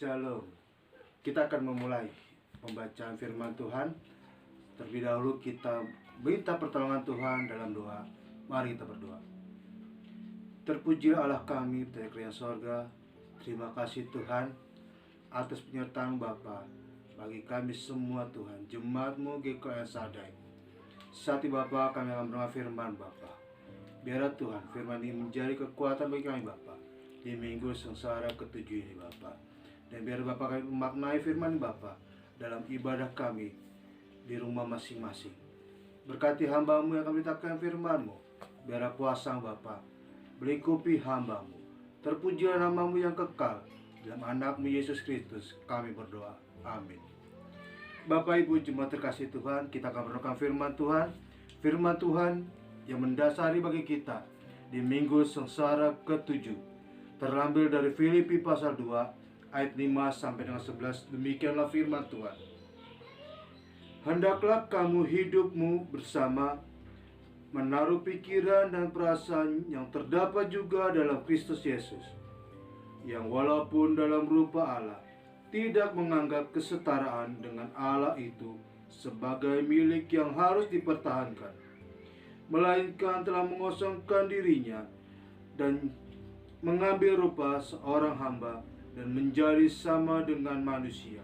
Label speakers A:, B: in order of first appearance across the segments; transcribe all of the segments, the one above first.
A: Shalom. Kita akan memulai pembacaan firman Tuhan. Terlebih dahulu kita minta pertolongan Tuhan dalam doa. Mari kita berdoa. Terpuji Allah kami, dari kerajaan sorga. Terima kasih Tuhan atas penyertaan Bapa bagi kami semua Tuhan, jemaat-Mu GKI Sadai. Saat ini Bapa, kami akan mendengar firman Bapa. Biarlah Tuhan firman ini menjadi kekuatan bagi kami Bapa di minggu sengsara ke-7 ini Bapa. Dan biar Bapak kami memaknai firman Bapak dalam ibadah kami di rumah masing-masing. Berkati hamba-Mu yang akan menceritakan firman-Mu. Biar kuasa Bapak melingkupi hamba-Mu. Terpujilah nama-Mu yang kekal. Dalam anak-Mu Yesus Kristus kami berdoa. Amin. Bapak Ibu jemaat terkasih Tuhan, kita akan merenungkan firman Tuhan. Firman Tuhan yang mendasari bagi kita di minggu sengsara ke-7. Terambil dari Filipi pasal 2 ayat 5 sampai dengan 11. Demikianlah firman Tuhan. Hendaklah kamu hidupmu bersama, menaruh pikiran dan perasaan yang terdapat juga dalam Kristus Yesus, yang walaupun dalam rupa Allah, tidak menganggap kesetaraan dengan Allah itu sebagai milik yang harus dipertahankan, melainkan telah mengosongkan dirinya dan mengambil rupa seorang hamba dan menjadi sama dengan manusia.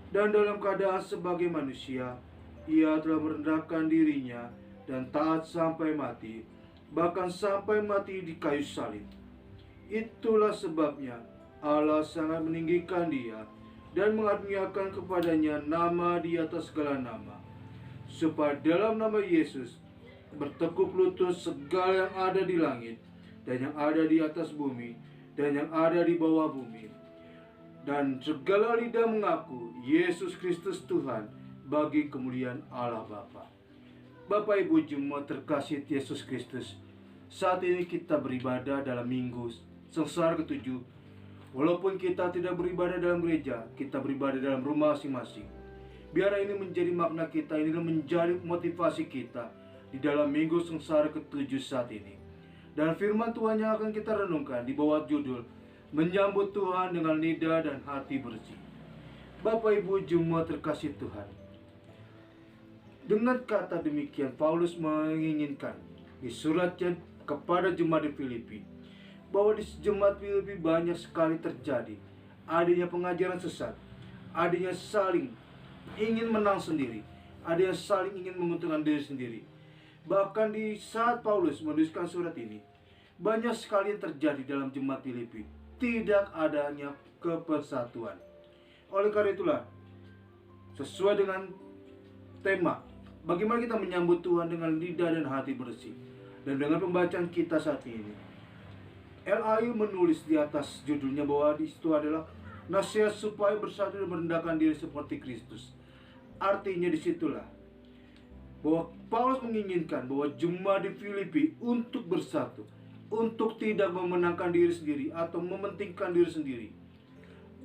A: Dan dalam keadaan sebagai manusia, ia telah merendahkan dirinya dan taat sampai mati, bahkan sampai mati di kayu salib. Itulah sebabnya Allah sangat meninggikan dia dan mengaruniakan kepadanya nama di atas segala nama, supaya dalam nama Yesus bertekuk lutut segala yang ada di langit dan yang ada di atas bumi dan yang ada di bawah bumi, dan segala lidah mengaku Yesus Kristus Tuhan bagi kemuliaan Allah Bapa. Bapak Ibu jemaat terkasih Yesus Kristus, saat ini kita beribadah dalam minggu sengsara ke-7. Walaupun kita tidak beribadah dalam gereja, kita beribadah dalam rumah masing-masing. Biar ini menjadi makna kita, ini menjadi motivasi kita di dalam minggu sengsara ke-7 saat ini. Dan firman Tuhan yang akan kita renungkan di bawah judul Menyambut Tuhan dengan lidah dan hati bersih. Bapak Ibu jemaat terkasih Tuhan, dengan kata demikian Paulus menginginkan di suratnya kepada jemaat di Filipi, bahwa di jemaat Filipi banyak sekali terjadi adanya pengajaran sesat, adanya saling ingin menang sendiri, adanya saling ingin menguntungkan diri sendiri. Bahkan di saat Paulus menuliskan surat ini, banyak sekali yang terjadi dalam jemaat Filipi. Tidak adanya kepersatuan. Oleh karena itulah, sesuai dengan tema, bagaimana kita menyambut Tuhan dengan lidah dan hati bersih. Dan dengan pembacaan kita saat ini, LAI menulis di atas judulnya bahwa di situ adalah nasihat supaya bersatu dan merendahkan diri seperti Kristus. Artinya disitulah bahwa Paulus menginginkan bahwa jemaat di Filipi untuk bersatu, untuk tidak memenangkan diri sendiri atau mementingkan diri sendiri.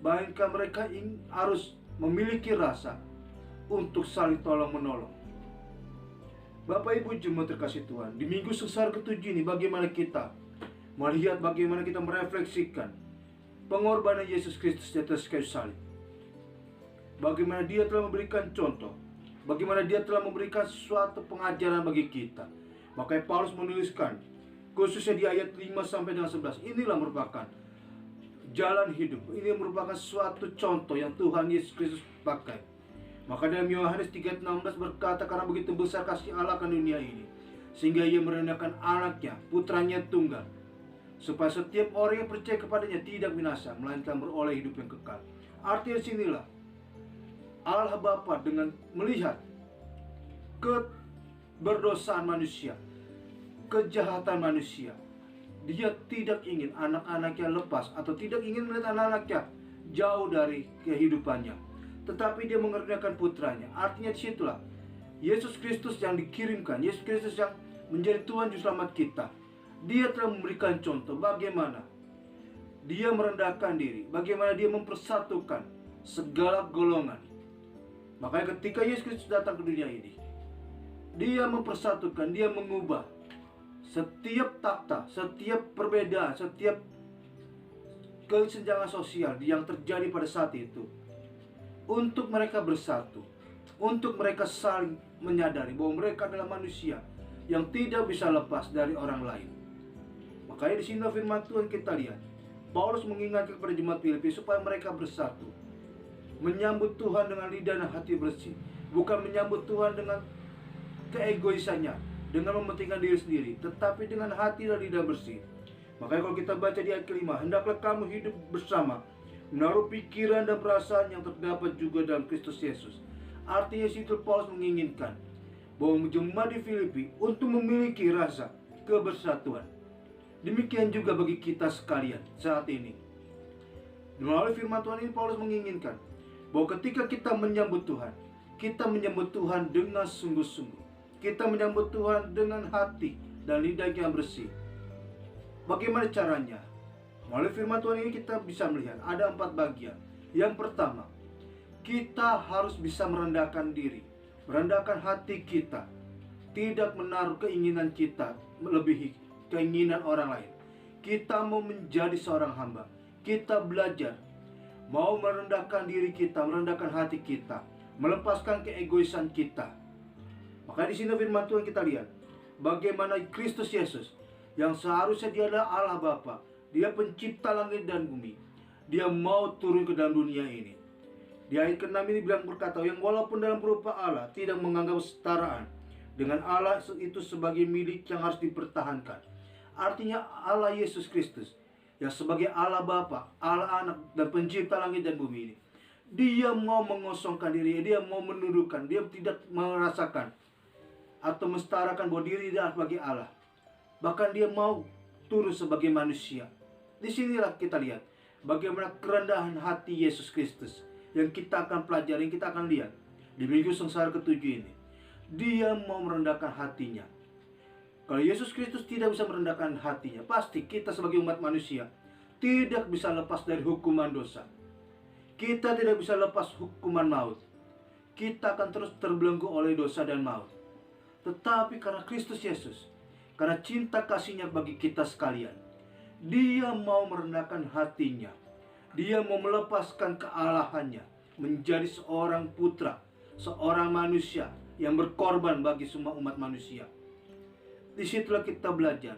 A: Bahkan mereka harus memiliki rasa untuk saling tolong menolong. Bapak Ibu jemaat terkasih Tuhan, di minggu sengsara ke-7 ini bagaimana kita melihat, bagaimana kita merefleksikan pengorbanan Yesus Kristus di atas kayu salib. Bagaimana dia telah memberikan contoh, bagaimana dia telah memberikan suatu pengajaran bagi kita. Makanya Paulus menuliskan, khususnya di ayat 5 sampai dengan 11, inilah merupakan jalan hidup. Ini merupakan suatu contoh yang Tuhan Yesus Kristus pakai. Maka dalam Yohanes 3:16 berkata, karena begitu besar kasih Allah akan dunia ini, sehingga ia merendahkan anaknya, putranya tunggal, supaya setiap orang yang percaya kepadanya tidak binasa, melainkan beroleh hidup yang kekal. Artinya sinilah Allah Bapa dengan melihat keberdosaan manusia, kejahatan manusia, dia tidak ingin anak-anaknya lepas atau tidak ingin melihat anak-anaknya jauh dari kehidupannya, tetapi dia mengerjakan putranya. Artinya disitulah Yesus Kristus yang dikirimkan, Yesus Kristus yang menjadi Tuhan Juru Selamat kita. Dia telah memberikan contoh bagaimana dia merendahkan diri, bagaimana dia mempersatukan segala golongan. Makanya ketika Yesus Kristus datang ke dunia ini, dia mempersatukan, dia mengubah setiap takhta, setiap perbedaan, setiap kesenjangan sosial yang terjadi pada saat itu, untuk mereka bersatu, untuk mereka saling menyadari bahwa mereka adalah manusia yang tidak bisa lepas dari orang lain. Makanya di sini firman Tuhan kita lihat, Paulus mengingatkan kepada jemaat Filipi supaya mereka bersatu, menyambut Tuhan dengan lidah dan hati bersih, bukan menyambut Tuhan dengan keegoisannya, dengan mementingkan diri sendiri, tetapi dengan hati dan lidah bersih. Makanya kalau kita baca di ayat kelima, hendaklah kamu hidup bersama, menaruh pikiran dan perasaan yang terdapat juga dalam Kristus Yesus. Artinya situ Paulus menginginkan bahwa jemaat di Filipi untuk memiliki rasa kebersatuan. Demikian juga bagi kita sekalian saat ini. Melalui firman Tuhan ini Paulus menginginkan bahwa ketika kita menyambut Tuhan, kita menyambut Tuhan dengan sungguh-sungguh. Kita menyambut Tuhan dengan hati dan lidah yang bersih. Bagaimana caranya? Melalui firman Tuhan ini kita bisa melihat ada 4 bagian. Yang pertama, kita harus bisa merendahkan diri, merendahkan hati kita, tidak menaruh keinginan kita melebihi keinginan orang lain. Kita mau menjadi seorang hamba, kita belajar mau merendahkan diri kita, merendahkan hati kita, melepaskan keegoisan kita. Maka di sini firman Tuhan kita lihat bagaimana Kristus Yesus yang seharusnya dia adalah Allah Bapa, dia pencipta langit dan bumi, dia mau turun ke dalam dunia ini. Di ayat ke-6 ini bilang berkata, yang walaupun dalam berupa Allah tidak menganggap kesetaraan dengan Allah itu sebagai milik yang harus dipertahankan. Artinya Allah Yesus Kristus yang sebagai Allah Bapa, Allah Anak dan pencipta langit dan bumi ini, dia mau mengosongkan diri, dia mau menundukkan, dia tidak merasakan atau mensetarakan bahwa diri dia sebagai Allah. Bahkan dia mau turun sebagai manusia. Disinilah kita lihat bagaimana kerendahan hati Yesus Kristus yang kita akan pelajari, yang kita akan lihat di minggu sengsara ke-7 ini. Dia mau merendahkan hatinya. Kalau Yesus Kristus tidak bisa merendahkan hatinya, pasti kita sebagai umat manusia tidak bisa lepas dari hukuman dosa. Kita tidak bisa lepas hukuman maut. Kita akan terus terbelenggu oleh dosa dan maut. Tetapi karena Kristus Yesus, karena cinta kasihnya bagi kita sekalian, dia mau merendahkan hatinya. Dia mau melepaskan kealahannya, menjadi seorang putra, seorang manusia yang berkorban bagi semua umat manusia. Disitulah kita belajar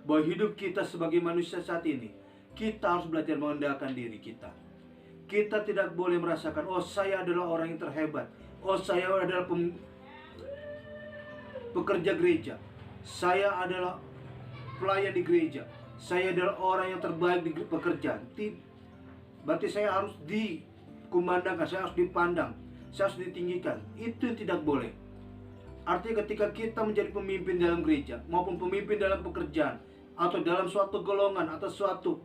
A: bahwa hidup kita sebagai manusia saat ini, kita harus belajar merendahkan diri kita. Kita tidak boleh merasakan, oh saya adalah orang yang terhebat, oh saya adalah pekerja gereja, saya adalah pelayan di gereja, saya adalah orang yang terbaik di pekerjaan. Berarti saya harus dikumandangkan, saya harus dipandang, saya harus ditinggikan. Itu tidak boleh. Artinya ketika kita menjadi pemimpin dalam gereja maupun pemimpin dalam pekerjaan atau dalam suatu golongan atau suatu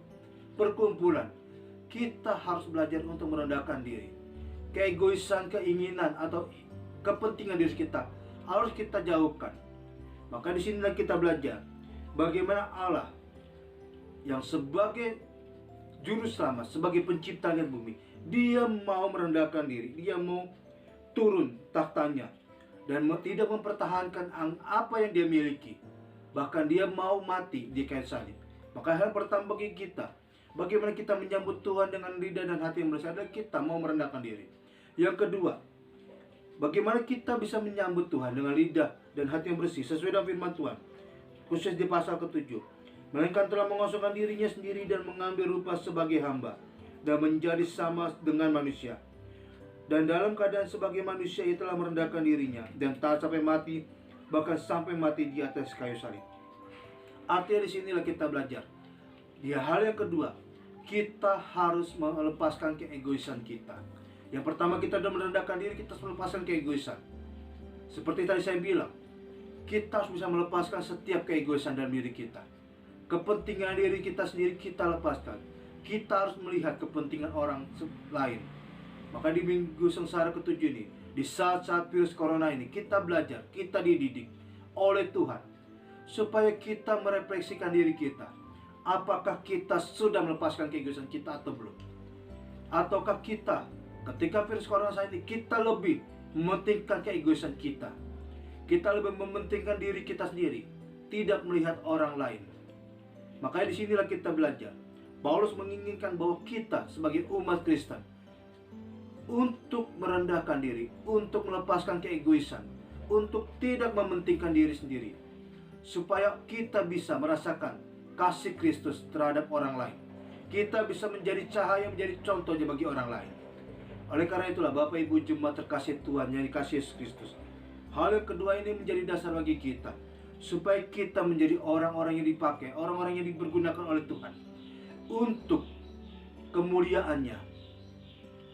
A: perkumpulan, kita harus belajar untuk merendahkan diri. Keegoisan, keinginan atau kepentingan diri kita harus kita jauhkan. Maka di sinilah kita belajar bagaimana Allah yang sebagai juru selamat, sebagai pencipta langit bumi, dia mau merendahkan diri, dia mau turun tahtanya dan tidak mempertahankan apa yang dia miliki. Bahkan dia mau mati di kayu salib. Maka hal pertama bagi kita, bagaimana kita menyambut Tuhan dengan lidah dan hati yang bersih adalah kita mau merendahkan diri. Yang kedua, bagaimana kita bisa menyambut Tuhan dengan lidah dan hati yang bersih sesuai dengan firman Tuhan, khusus di pasal ke-7. Melainkan telah mengosongkan dirinya sendiri dan mengambil rupa sebagai hamba dan menjadi sama dengan manusia. Dan dalam keadaan sebagai manusia ia telah merendahkan dirinya dan taat sampai mati, bahkan sampai mati di atas kayu salib. Artinya di sinilah kita belajar. Di hal yang kedua, kita harus melepaskan keegoisan kita. Yang pertama, kita sudah merendahkan diri, kita harus melepaskan keegoisan. Seperti tadi saya bilang, kita harus bisa melepaskan setiap keegoisan dalam diri kita. Kepentingan diri kita sendiri kita lepaskan. Kita harus melihat kepentingan orang lain. Maka di minggu sengsara ke-7 ini, di saat-saat virus corona ini, kita belajar, kita dididik oleh Tuhan supaya kita merefleksikan diri kita. Apakah kita sudah melepaskan keegoisan kita atau belum? Ataukah kita ketika virus corona saat ini, kita lebih mementingkan keegoisan kita. Kita lebih mementingkan diri kita sendiri, tidak melihat orang lain. Makanya disinilah kita belajar Paulus menginginkan bahwa kita sebagai umat Kristen untuk merendahkan diri, untuk melepaskan keegoisan, untuk tidak mementingkan diri sendiri, supaya kita bisa merasakan kasih Kristus terhadap orang lain. Kita bisa menjadi cahaya, menjadi contohnya bagi orang lain. Oleh karena itulah Bapak Ibu jemaat terkasih Tuhan yang dikasihi Yesus Kristus, hal yang kedua ini menjadi dasar bagi kita, supaya kita menjadi orang-orang yang dipakai, orang-orang yang dipergunakan oleh Tuhan untuk kemuliaannya.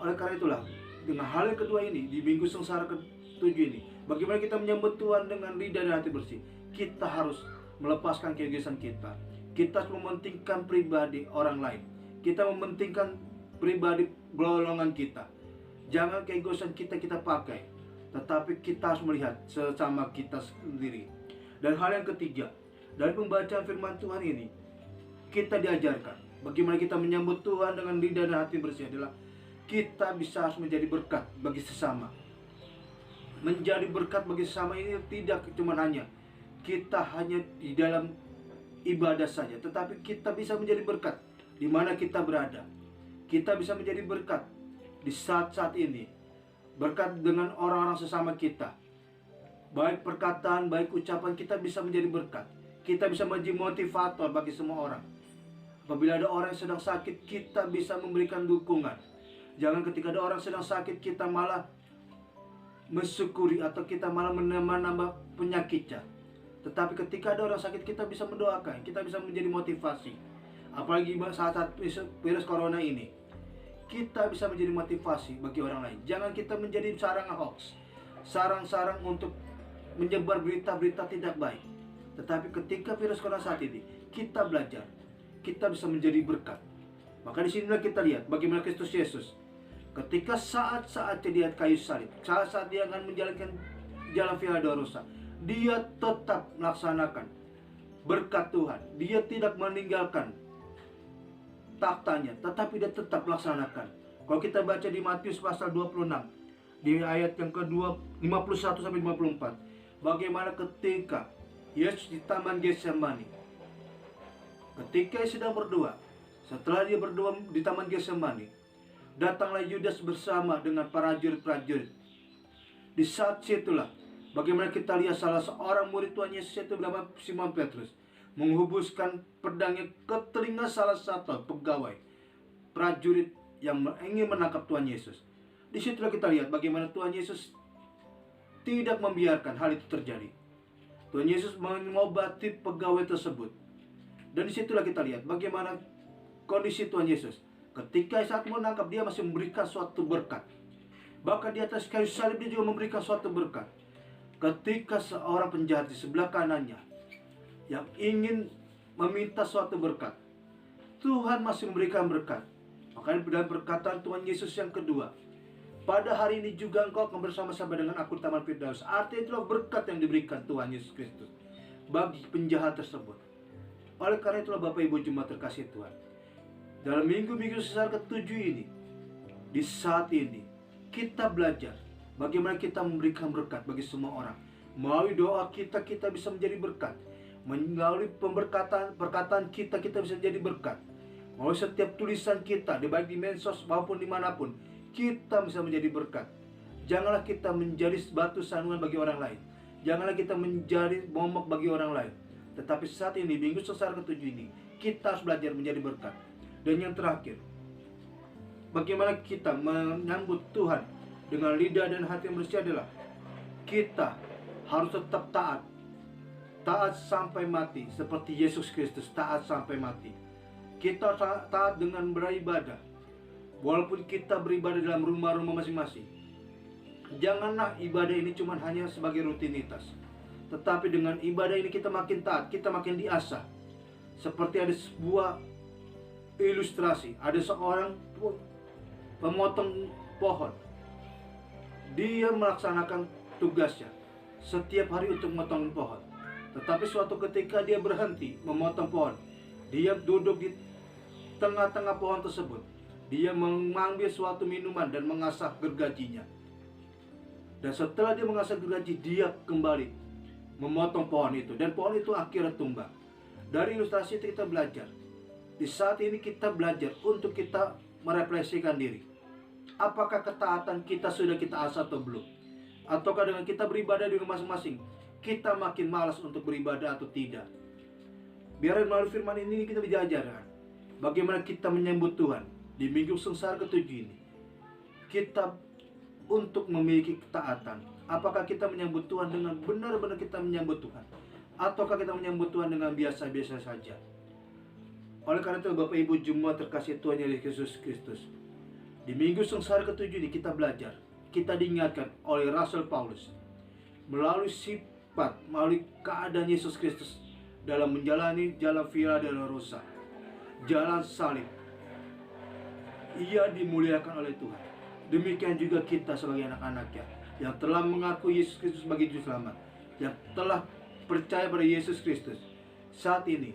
A: Oleh karena itulah, dengan hal yang kedua ini, di minggu sengsara ke-7 ini, bagaimana kita menyambut Tuhan dengan lidah dan hati bersih. Kita harus melepaskan keegoisan kita. Kita harus mementingkan pribadi orang lain. Kita mementingkan pribadi golongan kita. Jangan keegoisan kita pakai, tetapi kita harus melihat sesama kita sendiri. Dan hal yang ketiga, dari pembacaan firman Tuhan ini, kita diajarkan bagaimana kita menyambut Tuhan dengan lidah dan hati bersih adalah kita bisa harus menjadi berkat bagi sesama. Menjadi berkat bagi sesama ini tidak cuma hanya kita hanya di dalam ibadah saja, tetapi kita bisa menjadi berkat di mana kita berada. Kita bisa menjadi berkat di saat-saat ini, berkat dengan orang-orang sesama kita. Baik perkataan, baik ucapan, kita bisa menjadi berkat. Kita bisa menjadi motivator bagi semua orang. Apabila ada orang yang sedang sakit, kita bisa memberikan dukungan. Jangan ketika ada orang sedang sakit, kita malah mensyukuri atau kita malah menambah penyakitnya. Tetapi ketika ada orang sakit, kita bisa mendoakan, kita bisa menjadi motivasi. Apalagi saat virus corona ini, kita bisa menjadi motivasi bagi orang lain. Jangan kita menjadi sarang hoax, sarang-sarang untuk menyebar berita-berita tidak baik. Tetapi ketika virus corona saat ini, kita belajar, kita bisa menjadi berkat. Maka di sinilah kita lihat bagaimana Kristus Yesus ketika saat-saatnya di kayu salib, saat-saat dia akan menjalankan jalan Via Dolorosa, dia tetap melaksanakan berkat Tuhan. Dia tidak meninggalkan taktanya, tetapi dia tetap melaksanakan. Kalau kita baca di Matius pasal 26, di ayat yang kedua 51 sampai 54, bagaimana ketika Yesus di Taman Getsemani, ketika dia sedang berdoa, setelah dia berdoa di Taman Getsemani, datanglah Yudas bersama dengan prajurit-prajurit. Di saat situlah bagaimana kita lihat salah seorang murid Tuhan Yesus itu bernama Simon Petrus menghembuskan pedangnya ke telinga salah satu pegawai prajurit yang ingin menangkap Tuhan Yesus. Di situlah kita lihat bagaimana Tuhan Yesus tidak membiarkan hal itu terjadi. Tuhan Yesus mengobati pegawai tersebut. Dan disitulah kita lihat bagaimana kondisi Tuhan Yesus. Ketika saat menangkap, dia masih memberikan suatu berkat. Bahkan di atas kayu salib dia juga memberikan suatu berkat. Ketika seorang penjahat di sebelah kanannya yang ingin meminta suatu berkat, Tuhan masih memberikan berkat. Makanya dalam perkataan Tuhan Yesus yang kedua, pada hari ini juga engkau akan bersama-sama dengan aku di Taman Firdaus. Artinya itulah berkat yang diberikan Tuhan Yesus Kristus bagi penjahat tersebut. Oleh karena itulah Bapak Ibu jemaat terkasih Tuhan, dalam minggu-minggu sengsara ke-7 ini, di saat ini kita belajar bagaimana kita memberikan berkat bagi semua orang. Melalui doa kita bisa menjadi berkat. Melalui perkataan kita bisa menjadi berkat. Melalui setiap tulisan kita, baik di medsos maupun dimanapun, kita bisa menjadi berkat. Janganlah kita menjadi batu sandungan bagi orang lain. Janganlah kita menjadi momok bagi orang lain. Tetapi saat ini, minggu sengsara ke-7 ini, kita harus belajar menjadi berkat. Dan yang terakhir, bagaimana kita menyambut Tuhan dengan lidah dan hati yang bersih adalah kita harus tetap taat. Taat sampai mati, seperti Yesus Kristus taat sampai mati. Kita taat dengan beribadah, walaupun kita beribadah dalam rumah-rumah masing-masing. Janganlah ibadah ini cuma hanya sebagai rutinitas, tetapi dengan ibadah ini kita makin taat, kita makin diasah. Seperti ada sebuah ilustrasi, ada seorang pemotong pohon. Dia melaksanakan tugasnya setiap hari untuk memotong pohon. Tetapi suatu ketika dia berhenti memotong pohon. Dia duduk di tengah-tengah pohon tersebut. Dia mengambil suatu minuman dan mengasah gergajinya. Dan setelah dia mengasah gergaji, dia kembali memotong pohon itu. Dan pohon itu akhirnya tumbang. Dari ilustrasi itu kita belajar Di saat ini kita belajar untuk kita merefleksikan diri. Apakah ketaatan kita sudah kita asah atau belum? Ataukah dengan kita beribadah di rumah masing-masing, kita makin malas untuk beribadah atau tidak? Biar melalui firman ini kita diajarkan bagaimana kita menyambut Tuhan di minggu sengsara ke-7 ini. Kita untuk memiliki ketaatan. Apakah kita menyambut Tuhan dengan benar-benar kita menyambut Tuhan? Ataukah kita menyambut Tuhan dengan biasa-biasa saja? Oleh karena itu Bapak Ibu jemaat terkasih Tuhan Yesus Kristus, di minggu sengsara ke-7 ini kita belajar, kita diingatkan oleh Rasul Paulus melalui sifat, melalui keadaan Yesus Kristus dalam menjalani jalan Via Dolorosa, jalan salib. Ia dimuliakan oleh Tuhan. Demikian juga kita sebagai anak-anaknya yang telah mengaku Yesus Kristus sebagai Juru Selamat, yang telah percaya pada Yesus Kristus. Saat ini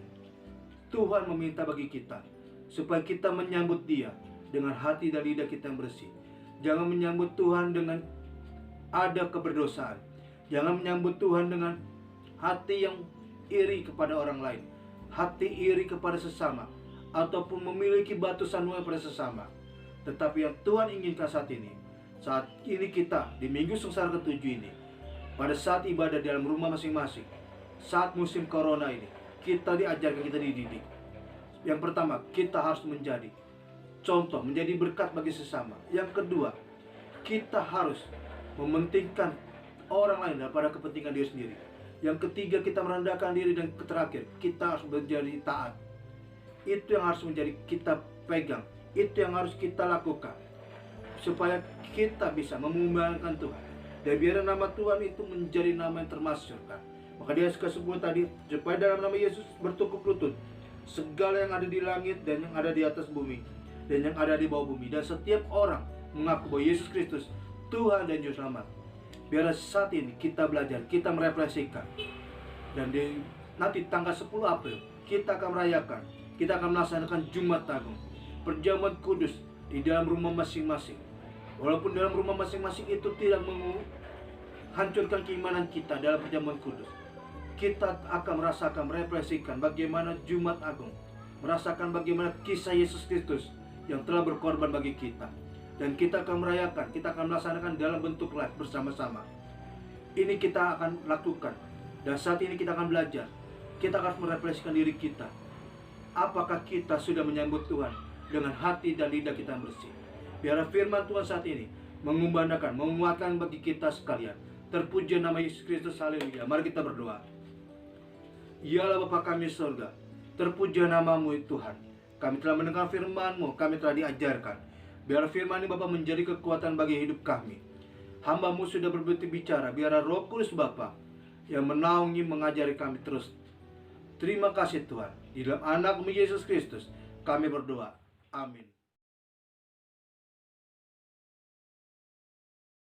A: Tuhan meminta bagi kita supaya kita menyambut Dia dengan hati dan lidah kita yang bersih. Jangan menyambut Tuhan dengan ada keberdosaan. Jangan menyambut Tuhan dengan hati yang iri kepada orang lain, hati iri kepada sesama, ataupun memiliki batu sanduan pada sesama. Tetapi yang Tuhan inginkan saat ini kita di minggu sengsara ke-7 ini, pada saat ibadah dalam rumah masing-masing, saat musim corona ini, kita diajarkan, kita dididik. Yang pertama, kita harus menjadi contoh, menjadi berkat bagi sesama. Yang kedua, kita harus mementingkan orang lain daripada kepentingan diri sendiri. Yang ketiga, kita merendahkan diri. Dan terakhir, kita harus menjadi taat. Itu yang harus menjadi kita pegang, itu yang harus kita lakukan supaya kita bisa memuliakan Tuhan. Dan biar nama Tuhan itu menjadi nama yang termasyhurkan. Maka dia ke-10 tadi, supaya dalam nama Yesus bertukuk lutut segala yang ada di langit dan yang ada di atas bumi dan yang ada di bawah bumi, dan setiap orang mengaku bahwa Yesus Kristus Tuhan dan Juru Selamat. Biar saat ini kita belajar, kita merefleksikan, dan nanti tanggal 10 April kita akan merayakan, kita akan melaksanakan Jumat Agung, perjamuan kudus di dalam rumah masing-masing. Walaupun dalam rumah masing-masing itu tidak menghancurkan keimanan kita dalam perjamuan kudus, kita akan merasakan, merefleksikan bagaimana Jumat Agung, merasakan bagaimana kisah Yesus Kristus yang telah berkorban bagi kita. Dan kita akan merayakan, kita akan melaksanakan dalam bentuk live bersama-sama. Ini kita akan lakukan. Dan saat ini kita akan belajar, kita harus merefleksikan diri kita. Apakah kita sudah menyambut Tuhan dengan hati dan lidah kita yang bersih? Biar firman Tuhan saat ini mengumandangkan, menguatkan bagi kita sekalian. Terpuji nama Yesus Kristus, haleluya. Mari kita berdoa. Yalah Bapa kami surga, terpuji namamu Tuhan. Kami telah mendengar firman-Mu, kami telah diajarkan. Biar firman ini Bapa menjadi kekuatan bagi hidup kami. Hamba-Mu sudah berbicara, biar Roh Kudus Bapa yang menaungi, mengajari kami terus. Terima kasih Tuhan. Di dalam anak-Mu Yesus Kristus kami berdoa. Amin.